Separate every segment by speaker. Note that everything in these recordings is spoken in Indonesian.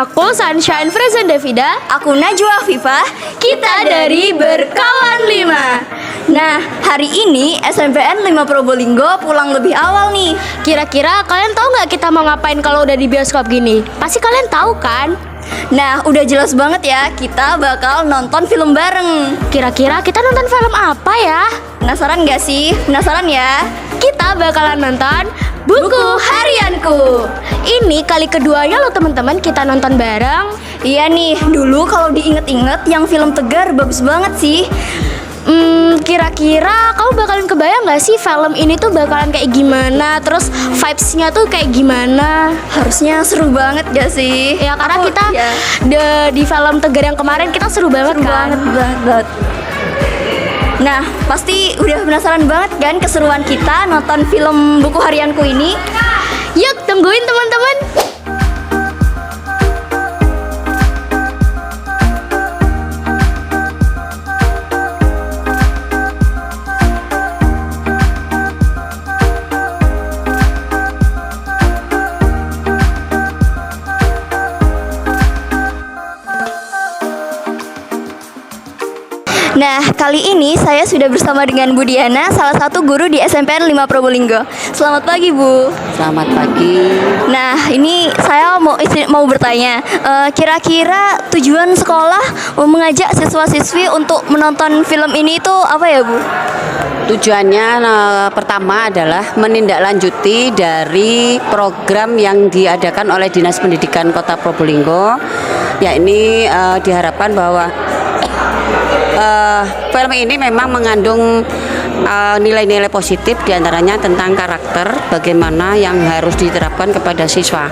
Speaker 1: Aku Sunshine Fresen Devida.
Speaker 2: Aku Najwa Afifah.
Speaker 1: Kita dari Berkawan 5.
Speaker 2: Nah, hari ini SMPN 5 Probolinggo pulang lebih awal nih.
Speaker 1: Kira-kira kalian tahu nggak kita mau ngapain kalau udah di bioskop gini? Pasti kalian tahu kan?
Speaker 2: Nah, udah jelas banget ya, kita bakal nonton film bareng.
Speaker 1: Kira-kira kita nonton film apa ya?
Speaker 2: Penasaran gak sih? Penasaran ya?
Speaker 1: Kita bakalan nonton Buku Harianku. Ini kali keduanya loh teman-teman kita nonton bareng.
Speaker 2: Iya nih, dulu kalau diinget-inget yang film Tegar bagus banget sih.
Speaker 1: Kira-kira kamu bakalan kebayang gak sih film ini tuh bakalan kayak gimana? Terus vibes-nya tuh kayak gimana?
Speaker 2: Harusnya seru banget gak sih?
Speaker 1: Ya karena kita di film Tegar yang kemarin kita seru banget kan?
Speaker 2: banget. Nah, pasti udah penasaran banget kan keseruan kita nonton film Buku Harianku ini?
Speaker 1: Yuk tungguin teman-teman.
Speaker 2: Nah, kali ini saya sudah bersama dengan Bu Diana, salah satu guru di SMPN 5 Probolinggo. Selamat pagi, Bu.
Speaker 3: Selamat pagi.
Speaker 2: Nah, ini saya mau bertanya, kira-kira tujuan sekolah mengajak siswa-siswi untuk menonton film ini itu apa ya, Bu?
Speaker 3: Tujuannya pertama adalah menindaklanjuti dari program yang diadakan oleh Dinas Pendidikan Kota Probolinggo. Ya, ini diharapkan bahwa film ini memang mengandung nilai-nilai positif, diantaranya tentang karakter, bagaimana yang harus diterapkan kepada siswa.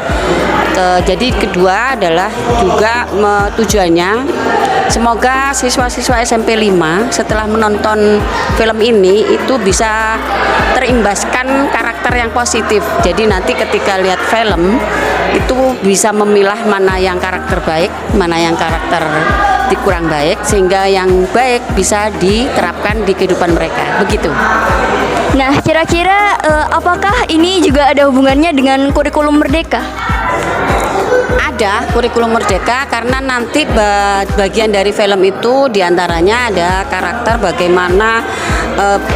Speaker 3: Jadi kedua adalah juga tujuannya semoga siswa-siswa SMP 5 setelah menonton film ini itu bisa terimbaskan karakter yang positif. Jadi nanti ketika lihat film itu bisa memilah mana yang karakter baik, mana yang karakter kurang baik, sehingga yang baik bisa diterapkan di kehidupan mereka. Begitu.
Speaker 2: Nah, kira-kira apakah ini juga ada hubungannya dengan kurikulum Merdeka?
Speaker 3: Ada kurikulum Merdeka karena nanti bagian dari film itu diantaranya ada karakter bagaimana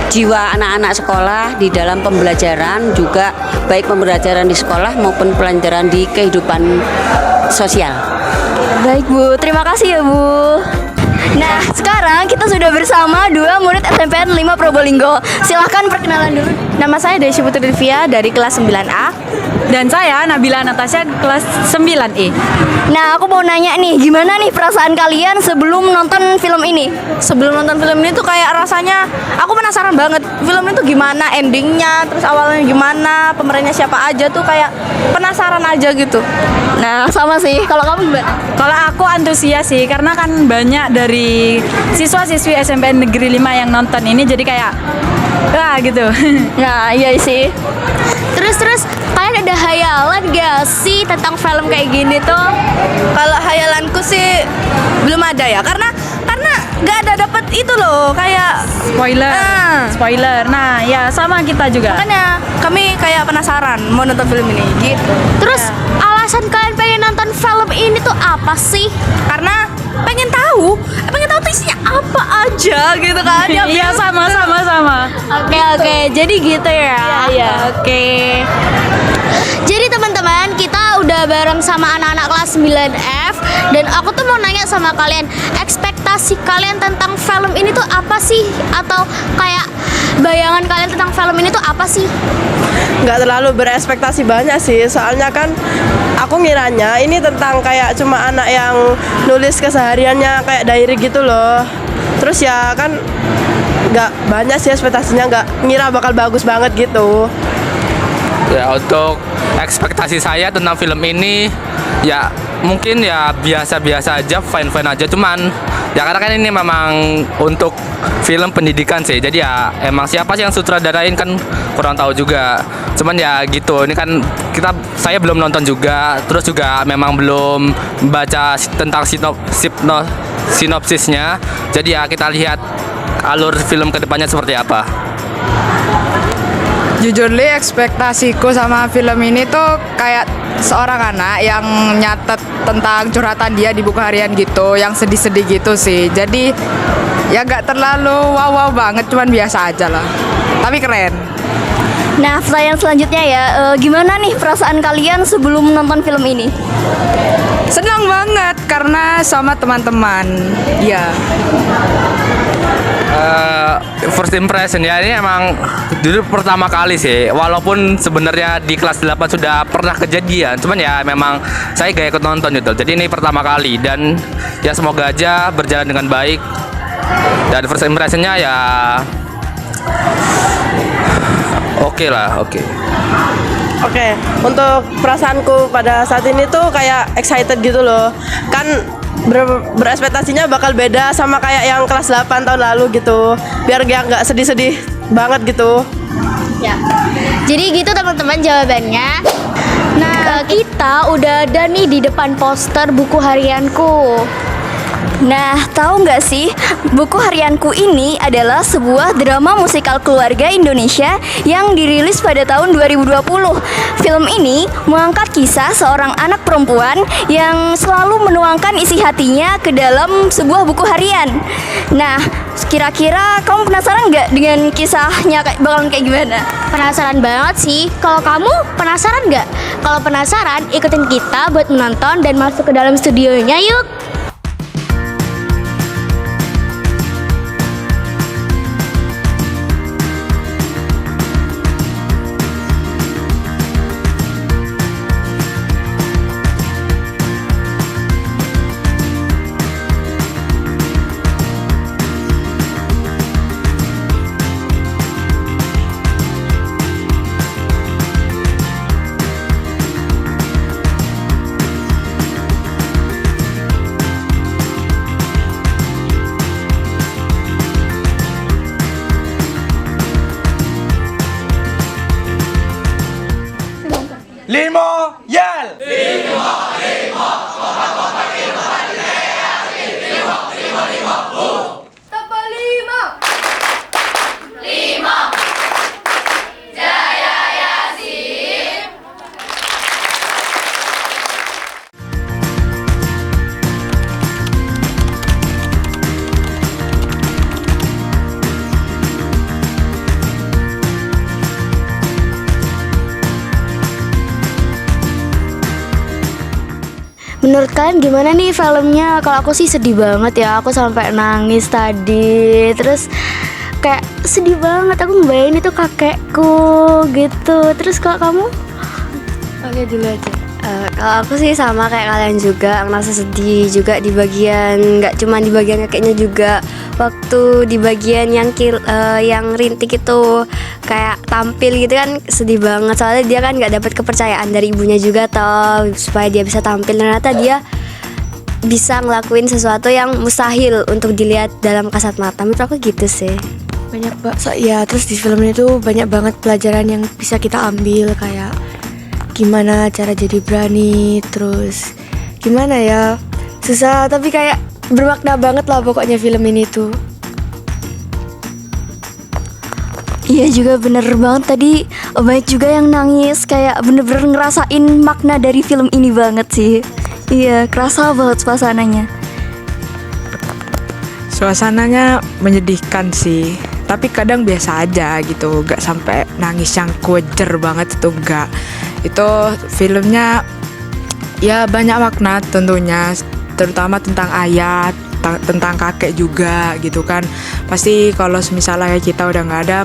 Speaker 3: jiwa anak-anak sekolah di dalam pembelajaran, juga baik pembelajaran di sekolah maupun pelajaran di kehidupan sosial.
Speaker 2: Baik, Bu, terima kasih ya, Bu. Nah, sekarang kita sudah bersama dua murid SMPN 5 Probolinggo. Silahkan perkenalan dulu.
Speaker 4: Nama saya Desi Putri Livia dari kelas 9A. Dan saya Nabila Natasha kelas 9E.
Speaker 2: Nah, aku mau nanya nih, gimana nih perasaan kalian sebelum nonton film ini?
Speaker 4: Sebelum nonton film ini tuh kayak rasanya aku penasaran banget film itu gimana endingnya, terus awalnya gimana, pemerannya siapa aja tuh kayak penasaran aja gitu.
Speaker 2: Nah, sama sih. Kalau kamu gimana?
Speaker 4: Kalau aku antusias sih karena kan banyak dari siswa-siswi SMPN Negeri 5 yang nonton ini, jadi kayak wah gitu.
Speaker 2: Nah, iya sih.
Speaker 1: Terus kalian ada hayalan gak sih tentang film kayak gini tuh?
Speaker 4: Kalau hayalanku sih belum ada ya, karena nggak ada dapat itu loh kayak spoiler. Nah ya sama kita juga. Makanya kami kayak penasaran mau nonton film ini gitu.
Speaker 1: Terus alasan kalian pengen nonton film ini tuh apa sih?
Speaker 4: Karena pengen tahu tuh isinya apa aja gitu kan. Iya sama.
Speaker 1: Oke, jadi gitu ya.
Speaker 4: Iya.
Speaker 1: Oke. Jadi teman-teman, kita udah bareng sama anak-anak kelas 9F dan aku tuh mau nanya sama kalian, ekspektasi kalian tentang film ini tuh apa sih? Atau kayak bayangan kalian tentang film ini tuh apa sih?
Speaker 5: Nggak terlalu berekspektasi banyak sih, soalnya kan aku ngiranya ini tentang kayak cuma anak yang nulis kesehariannya kayak diary gitu loh. Terus ya kan nggak banyak sih ekspektasinya, nggak ngira bakal bagus banget gitu.
Speaker 6: Ya, untuk ekspektasi saya tentang film ini ya mungkin ya biasa-biasa aja, fine-fine aja, cuman ya karena kan ini memang untuk film pendidikan sih, jadi ya emang siapa sih yang sutradarain kan kurang tahu juga, cuman ya gitu, ini kan saya belum nonton juga, terus juga memang belum baca tentang sinopsisnya, jadi ya kita lihat alur film kedepannya seperti apa.
Speaker 7: Jujur li, ekspektasiku sama film ini tuh kayak seorang anak yang nyatet tentang curhatan dia di buku harian gitu, yang sedih-sedih gitu sih. Jadi ya gak terlalu wow-wow banget, cuman biasa aja lah. Tapi keren.
Speaker 2: Nah, pertanyaan selanjutnya ya, gimana nih perasaan kalian sebelum nonton film ini?
Speaker 7: Senang banget karena sama teman-teman. Ya.
Speaker 6: First impression ya, ini emang dulu pertama kali sih, walaupun sebenarnya di kelas 8 sudah pernah kejadian, cuman ya memang saya gak ikut nonton gitu. Jadi ini pertama kali dan ya semoga aja berjalan dengan baik. Dan first impressionnya ya oke lah.
Speaker 5: Oke, untuk perasaanku pada saat ini tuh kayak excited gitu loh. Kan berespektasinya bakal beda sama kayak yang kelas 8 tahun lalu gitu. Biar nggak sedih-sedih banget gitu.
Speaker 1: Ya. Jadi gitu teman-teman jawabannya. Nah, kita udah ada nih di depan poster buku harianku.
Speaker 2: Nah, tahu nggak sih, buku harianku ini adalah sebuah drama musikal keluarga Indonesia yang dirilis pada tahun 2020. Film ini mengangkat kisah seorang anak perempuan yang selalu menuangkan isi hatinya ke dalam sebuah buku harian. Nah, kira-kira kamu penasaran nggak dengan kisahnya bakalan kayak gimana?
Speaker 1: Penasaran banget sih. Kalau kamu penasaran nggak? Kalau penasaran, ikutin kita buat menonton dan masuk ke dalam studionya yuk.
Speaker 8: Limo Yel.
Speaker 1: Menurut kalian gimana nih filmnya? Kalau aku sih sedih banget ya, aku sampai nangis tadi. Terus kayak sedih banget, aku ngebayangin itu kakekku gitu. Terus kalau kamu? Oke, dulu aja.
Speaker 9: Kalau aku sih sama kayak kalian juga, ngerasa sedih juga di bagian, nggak cuma di bagian kakeknya juga, waktu di bagian yang rintik itu kayak tampil gitu kan sedih banget, soalnya dia kan nggak dapat kepercayaan dari ibunya juga toh supaya dia bisa tampil. Ternyata dia bisa ngelakuin sesuatu yang mustahil untuk dilihat dalam kasat mata. Menurut aku gitu sih.
Speaker 10: Banyak ya, terus di film itu banyak banget pelajaran yang bisa kita ambil, kayak gimana cara jadi berani, terus gimana ya, susah tapi kayak bermakna banget lah pokoknya film ini tuh.
Speaker 2: Iya juga bener banget tadi, banyak juga yang nangis, kayak bener-bener ngerasain makna dari film ini banget sih. Iya, kerasa banget suasananya.
Speaker 7: Suasananya menyedihkan sih, tapi kadang biasa aja gitu, gak sampai nangis yang kuajer banget itu enggak. Itu filmnya ya banyak makna tentunya, terutama tentang ayah, tentang kakek juga gitu kan. Pasti kalau misalnya kita udah nggak ada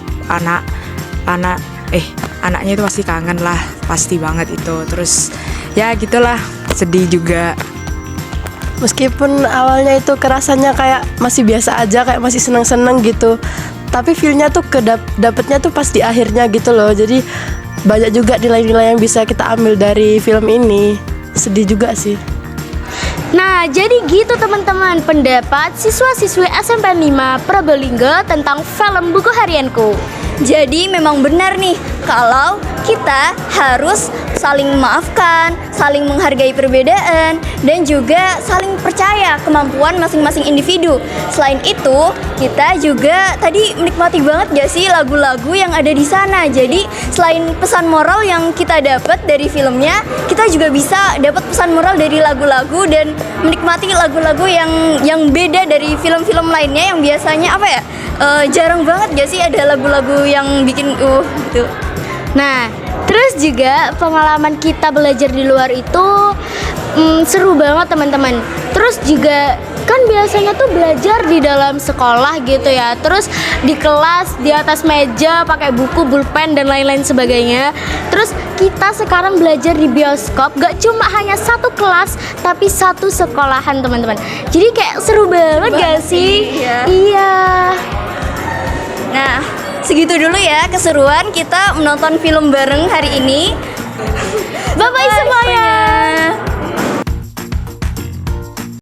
Speaker 7: anaknya itu pasti kangen lah, pasti banget itu. Terus ya gitulah, sedih juga.
Speaker 5: Meskipun awalnya itu kerasanya kayak masih biasa aja, kayak masih seneng-seneng gitu, tapi feel-nya tuh dapetnya tuh pas di akhirnya gitu loh. Jadi banyak juga nilai-nilai yang bisa kita ambil dari film ini. Sedih juga sih.
Speaker 1: Nah, jadi gitu teman-teman pendapat siswa-siswi SMP 5 Probolinggo tentang film buku harianku.
Speaker 2: Jadi memang benar nih kalau kita harus saling memaafkan, saling menghargai perbedaan, dan juga saling percaya kemampuan masing-masing individu. Selain itu, kita juga tadi menikmati banget gak sih lagu-lagu yang ada di sana. Jadi selain pesan moral yang kita dapat dari filmnya, kita juga bisa dapat pesan moral dari lagu-lagu dan menikmati lagu-lagu yang beda dari film-film lainnya yang biasanya apa ya, jarang banget gak sih ada lagu-lagu yang bikin gitu.
Speaker 1: Nah, terus juga pengalaman kita belajar di luar itu seru banget teman-teman. Terus juga kan biasanya tuh belajar di dalam sekolah gitu ya. Terus di kelas, di atas meja pakai buku, pulpen dan lain-lain sebagainya. Terus kita sekarang belajar di bioskop, gak cuma hanya satu kelas tapi satu sekolahan teman-teman. Jadi kayak seru banget gak sih? Iya.
Speaker 2: Nah, segitu dulu ya keseruan kita menonton film bareng hari ini.
Speaker 1: Bye-bye semuanya.